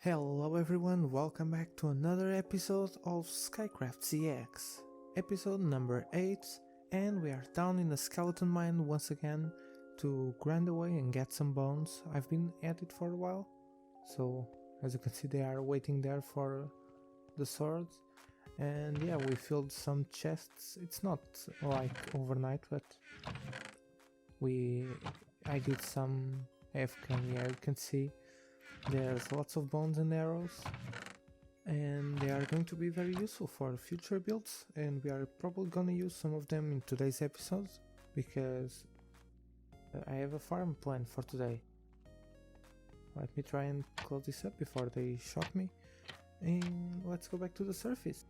Hello everyone, welcome back to another episode of SkyCraftZX, episode number 8, and we are down in the skeleton mine once again to grind away and get some bones. I've been at it for a while, so as you can see they are waiting there for the swords, and yeah, we filled some chests. It's not like overnight, but I did some AFK, yeah, you can see. There's lots of bones and arrows, and they are going to be very useful for future builds, and we are probably gonna use some of them in today's episodes because I have a farm plan for today. Let me try and close this up before they shot me, and let's go back to the surface.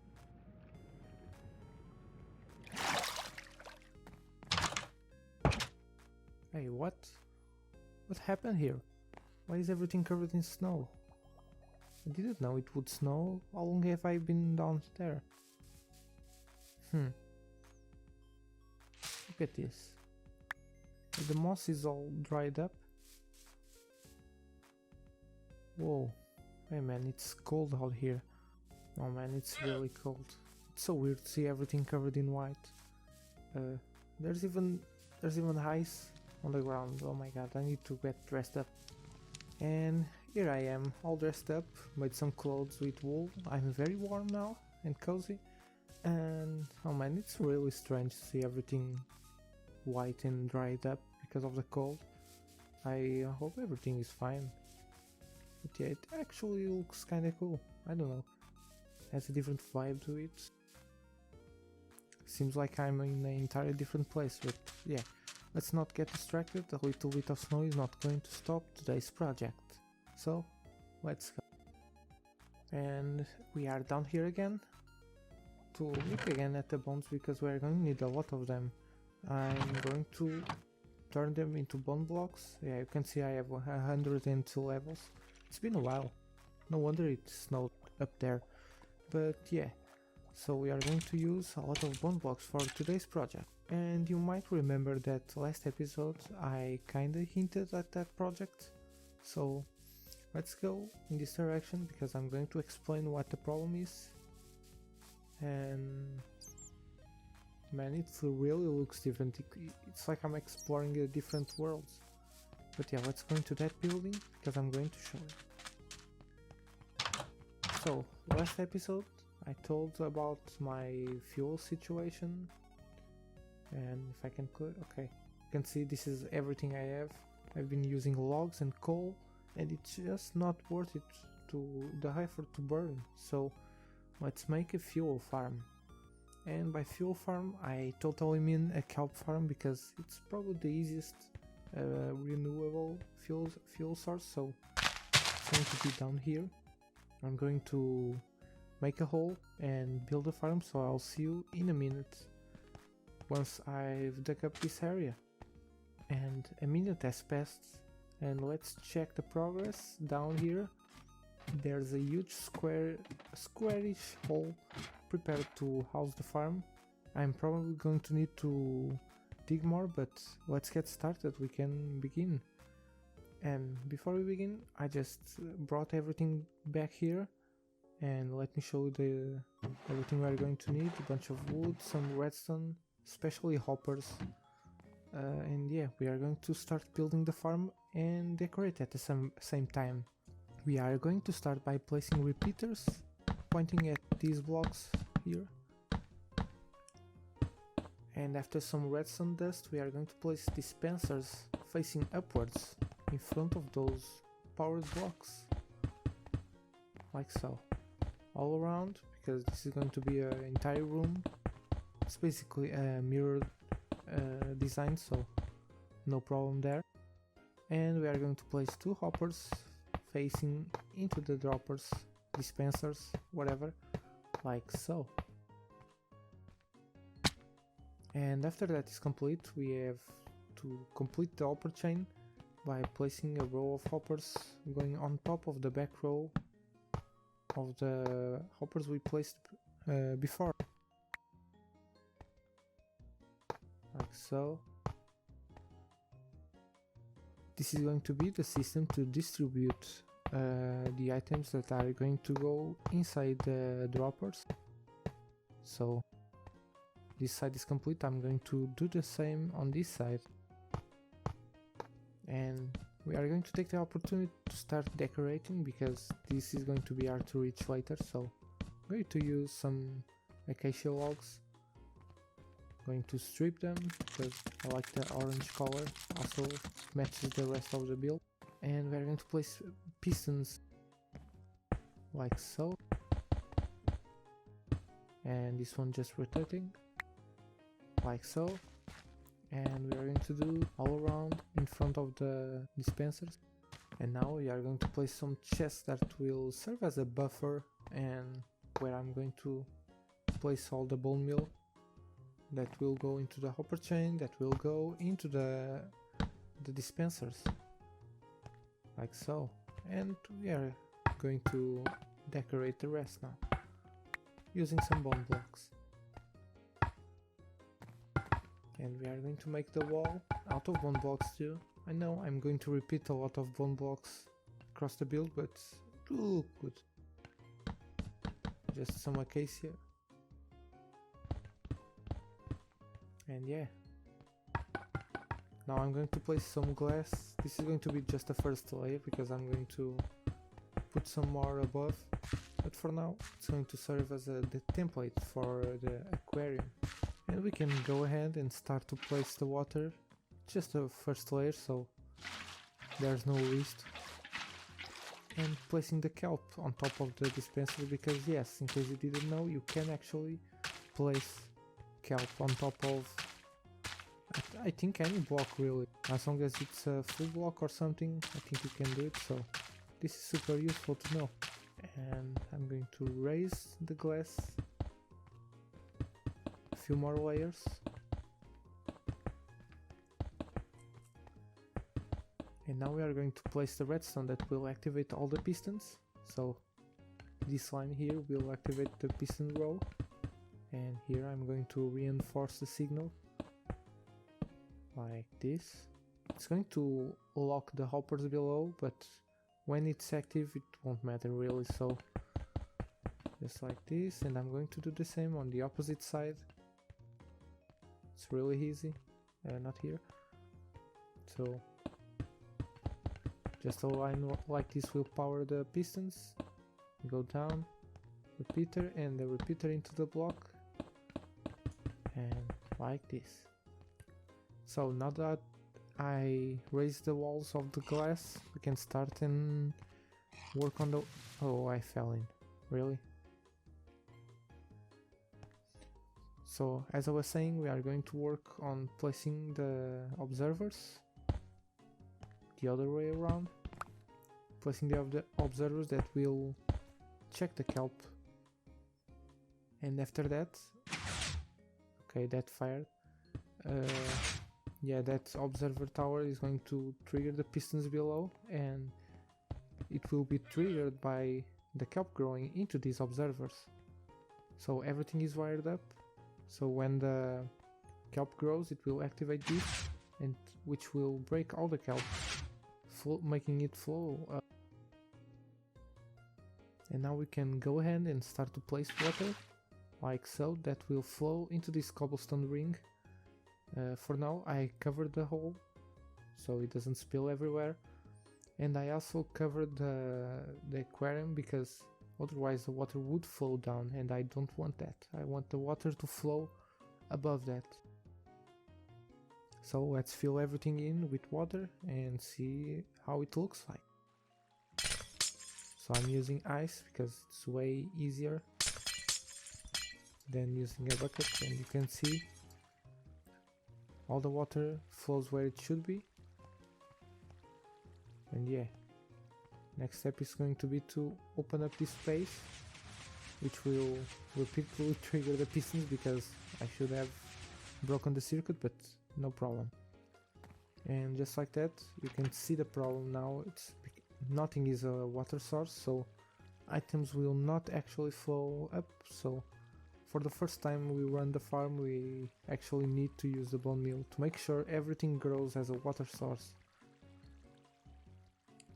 Hey, what happened here? Why is everything covered in snow? I didn't know it would snow. How long have I been down there? Look at this. The moss is all dried up. Whoa. Hey man, it's cold out here. Oh man, it's really cold. It's so weird to see everything covered in white. There's even ice on the ground. Oh my god, I need to get dressed up. And here I am, all dressed up, made some clothes with wool. I'm very warm now and cozy. And oh man, it's really strange to see everything white and dried up because of the cold. I hope everything is fine. But yeah, it actually looks kinda cool. I don't know, has a different vibe to it. Seems like I'm in an entirely different place, but yeah. Let's not get distracted, a little bit of snow is not going to stop today's project. So, let's go. And we are down here again to look again at the bones because we're going to need a lot of them. I'm going to turn them into bone blocks. Yeah, you can see I have 102 levels. It's been a while. No wonder it snowed up there. But yeah, so we are going to use a lot of bone blocks for today's project. And you might remember that last episode I kinda hinted at that project, so let's go in this direction because I'm going to explain what the problem is. And man, it really looks different. It's like I'm exploring a different world. But yeah, let's go into that building because I'm going to show it. So last episode I told about my fuel situation. And if I can click, okay, you can see this is everything I have. I've been using logs and coal, and it's just not worth it to the effort to burn. So let's make a fuel farm. And by fuel farm I totally mean a kelp farm because it's probably the easiest renewable fuel source. So it's going to be down here. I'm going to make a hole and build a farm, so I'll see you in a minute once I've dug up this area. And a minute has passed, and let's check the progress. Down here there's a huge squarish hole prepared to house the farm. I'm probably going to need to dig more, but let's get started. We can begin. And before we begin, I just brought everything back here, and let me show you everything we're going to need. A bunch of wood, some redstone, especially hoppers, and yeah, we are going to start building the farm and decorate at the same time. We are going to start by placing repeaters pointing at these blocks here, and after some redstone dust we are going to place dispensers facing upwards in front of those powered blocks, like so, all around, because this is going to be an entire room. It's basically a mirrored design, so no problem there. And we are going to place two hoppers facing into the droppers, dispensers, whatever, like so. And after that is complete, we have to complete the hopper chain by placing a row of hoppers going on top of the back row of the hoppers we placed before. Like so. This is going to be the system to distribute the items that are going to go inside the droppers. So this side is complete. I'm going to do the same on this side, and we are going to take the opportunity to start decorating because this is going to be hard to reach later. So I'm going to use some acacia logs. Going to strip them because I like the orange color, also matches the rest of the build. And we're going to place pistons like so, and this one just rotating like so, and we are going to do all around in front of the dispensers. And now we are going to place some chests that will serve as a buffer, and where I'm going to place all the bone meal that will go into the hopper chain, that will go into the dispensers like so. And we are going to decorate the rest now using some bone blocks. And we are going to make the wall out of bone blocks too. I know I'm going to repeat a lot of bone blocks across the build, but ooh, good. Just some acacia. And yeah. Now I'm going to place some glass. This is going to be just the first layer because I'm going to put some more above. But for now it's going to serve as the template for the aquarium. And we can go ahead and start to place the water. Just the first layer, so there's no waste. And placing the kelp on top of the dispenser because yes, in case you didn't know, you can actually place kelp on top of I think any block really, as long as it's a full block or something. I think you can do it, so this is super useful to know. And I'm going to raise the glass a few more layers. And now we are going to place the redstone that will activate all the pistons. So this line here will activate the piston row, and here I'm going to reinforce the signal like this. It's going to lock the hoppers below, but when it's active it won't matter really, so just like this. And I'm going to do the same on the opposite side. It's really easy, not here. So just a line like this will power the pistons, go down, repeater, and the repeater into the block, and like this. So now that I raised the walls of the glass, we can start and work on the... Oh, I fell in. Really? So as I was saying, we are going to work on placing the observers the other way around. Placing the observers that will check the kelp. And after that... Okay, that fired. Yeah, that observer tower is going to trigger the pistons below, and it will be triggered by the kelp growing into these observers. So everything is wired up, so when the kelp grows it will activate this, and which will break all the kelp, making it flow up. And now we can go ahead and start to place water like so, that will flow into this cobblestone ring. For now I covered the hole so it doesn't spill everywhere, and I also covered the aquarium because otherwise the water would flow down, and I don't want that. I want the water to flow above that. So let's fill everything in with water and see how it looks like. So I'm using ice because it's way easier than using a bucket, and you can see all the water flows where it should be. And yeah, next step is going to be to open up this space, which will repeatedly trigger the pistons because I should have broken the circuit, but no problem. And just like that, you can see the problem now. Nothing is a water source, so items will not actually flow up. So for the first time we run the farm, we actually need to use the bone meal to make sure everything grows as a water source.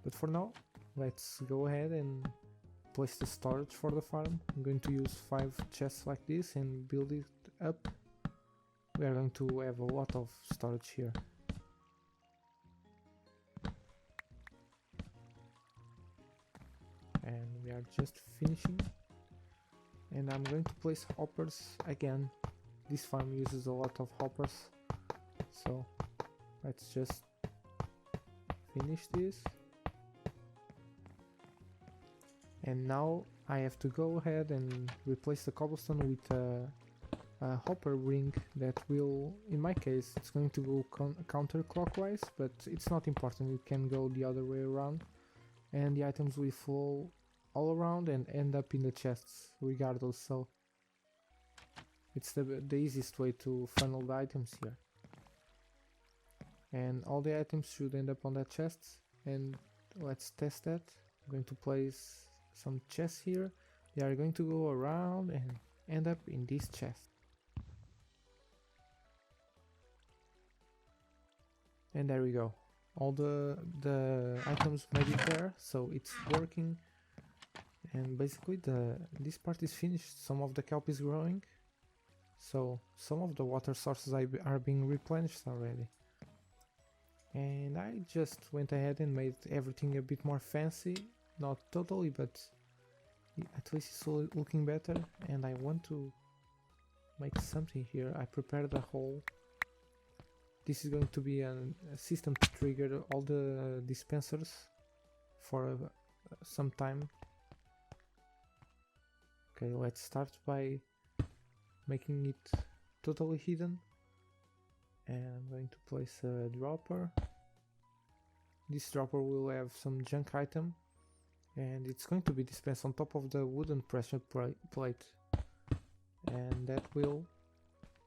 But for now, let's go ahead and place the storage for the farm. I'm going to use 5 chests like this and build it up. We are going to have a lot of storage here. And we are just finishing. And I'm going to place hoppers again. This farm uses a lot of hoppers. So let's just finish this. And now I have to go ahead and replace the cobblestone with a hopper ring that will, in my case, it's going to go counterclockwise, but it's not important, it can go the other way around. And the items will flow all around and end up in the chests regardless, so it's the easiest way to funnel the items here. And all the items should end up on that chest, and let's test that. I'm going to place some chests here. They are going to go around and end up in this chest. And there we go. All the items made it there, so it's working. And basically this part is finished. Some of the kelp is growing, so some of the water sources are being replenished already. And I just went ahead and made everything a bit more fancy. Not totally, but at least it's looking better. And I want to make something here. I prepared a hole. This is going to be a system to trigger all the dispensers for some time. Okay, let's start by making it totally hidden. And I'm going to place a dropper. This dropper will have some junk item, and it's going to be dispensed on top of the wooden pressure plate. And that will,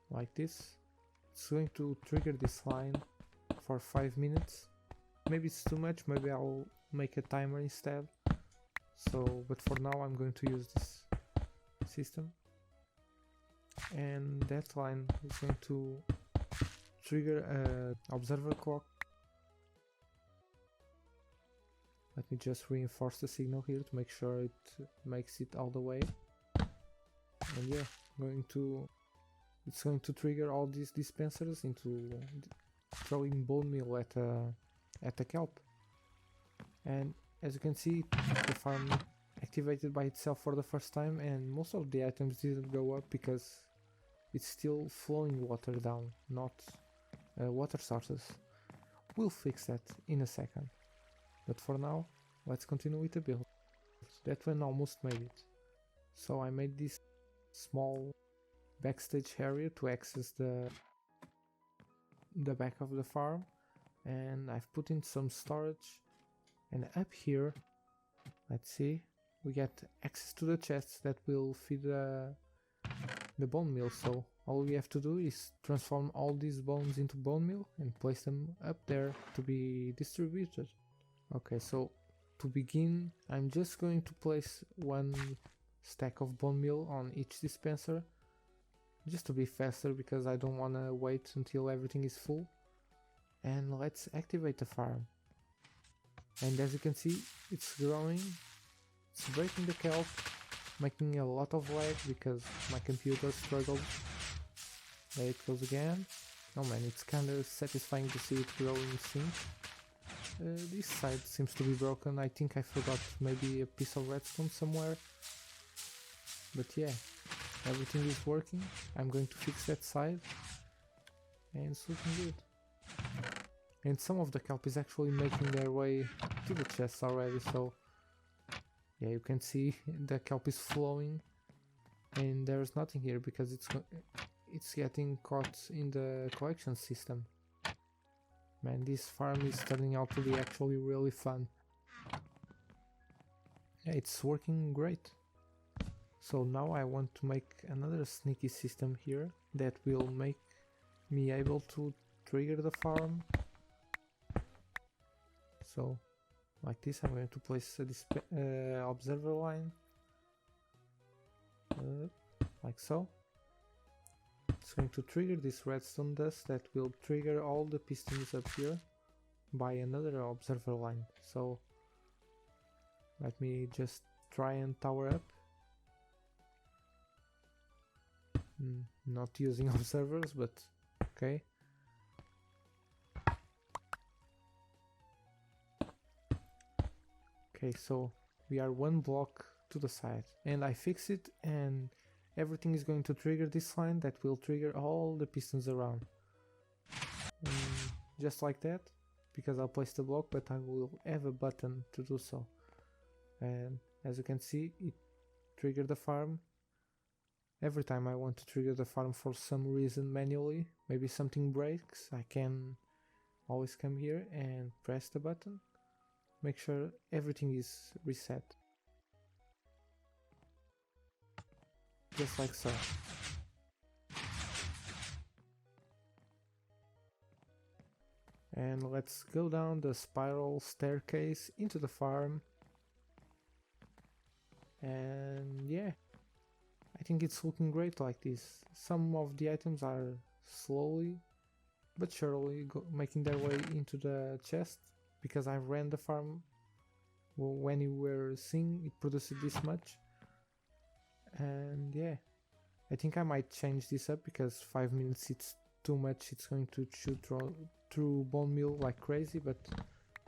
like this, it's going to trigger this line for 5 minutes. Maybe it's too much, maybe I'll make a timer instead. So, but for now I'm going to use this system. And that line is going to trigger an observer clock. Let me just reinforce the signal here to make sure it makes it all the way. And yeah, it's going to trigger all these dispensers into throwing bone meal at the kelp. And as you can see, the farm activated by itself for the first time, and most of the items didn't go up because it's still flowing water down, not water sources. We'll fix that in a second. But for now, let's continue with the build. That one almost made it. So I made this small backstage area to access the back of the farm, and I've put in some storage. And up here, let's see, we get access to the chests that will feed the bone meal. So all we have to do is transform all these bones into bone meal and place them up there to be distributed. Okay, so to begin, I'm just going to place 1 stack of bone meal on each dispenser, just to be faster because I don't want to wait until everything is full. And let's activate the farm. And as you can see, it's growing, it's breaking the kelp, making a lot of lag because my computer struggled. There it goes again. Oh man, it's kinda satisfying to see it grow in sync. This side seems to be broken. I think I forgot maybe a piece of redstone somewhere. But yeah, everything is working. I'm going to fix that side. And it's looking good. And some of the kelp is actually making their way to the chests already, so yeah, you can see the kelp is flowing, and there's nothing here because it's getting caught in the collection system. Man, this farm is turning out to be actually really fun. Yeah, it's working great. So now I want to make another sneaky system here that will make me able to trigger the farm. So, like this, I'm going to place a observer line, like so. It's going to trigger this redstone dust that will trigger all the pistons up here by another observer line. So, Let me just try and tower up. Not using observers, but okay. Okay, so we are one block to the side, and I fix it, and everything is going to trigger this line that will trigger all the pistons around. Just like that, because I'll place the block, but I will have a button to do so. And as you can see, it triggered the farm. Every time I want to trigger the farm for some reason manually, maybe something breaks, I can always come here and press the button. Make sure everything is reset. Just like so. And let's go down the spiral staircase into the farm. And yeah, I think it's looking great like this. Some of the items are slowly but surely making their way into the chest, because I ran the farm. Well, when you were seeing, it produced this much. And yeah, I think I might change this up, because 5 minutes it's too much. It's going to shoot through bone meal like crazy, but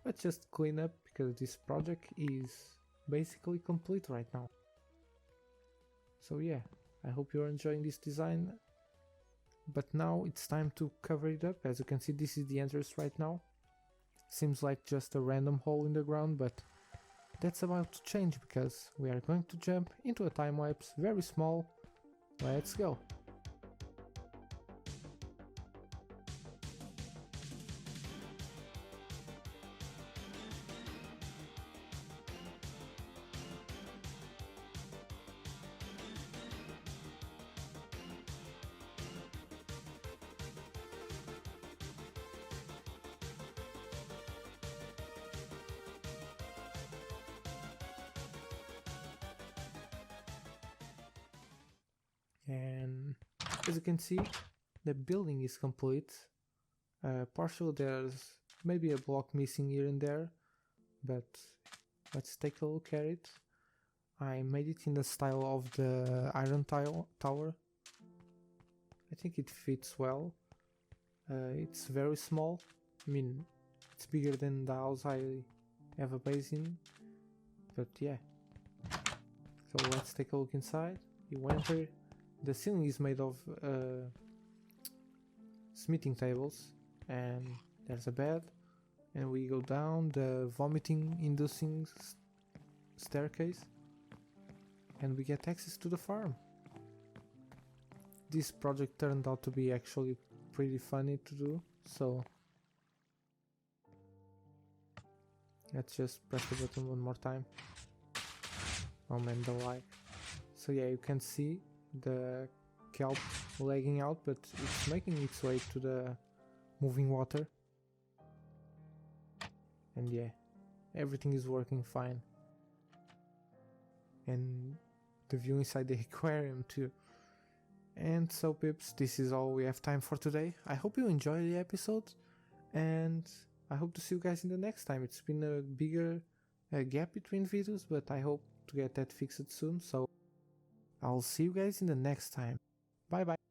let's just clean up, because this project is basically complete right now. So yeah, I hope you're enjoying this design. But now it's time to cover it up. As you can see, this is the entrance right now. Seems like just a random hole in the ground, but that's about to change, because we are going to jump into a time lapse, very small. Let's go. And as you can see, the building is complete. Partially there's maybe a block missing here and there, but let's take a look at it. I made it in the style of the iron tower. I think it fits well. It's very small. I mean, it's bigger than the house I have a base in, but yeah. So let's take a look inside. You enter. The ceiling is made of smithing tables, and there's a bed, and we go down the vomiting inducing staircase, and we get access to the farm. This project turned out to be actually pretty funny to do, so let's just press the button one more time. Oh man, the lag. So yeah, you can see the kelp lagging out, but it's making its way to the moving water. And yeah, everything is working fine. And the view inside the aquarium too. And so peeps, this is all we have time for today. I hope you enjoyed the episode, and I hope to see you guys in the next time. It's been a bigger gap between videos, but I hope to get that fixed soon, so I'll see you guys in the next time. Bye bye.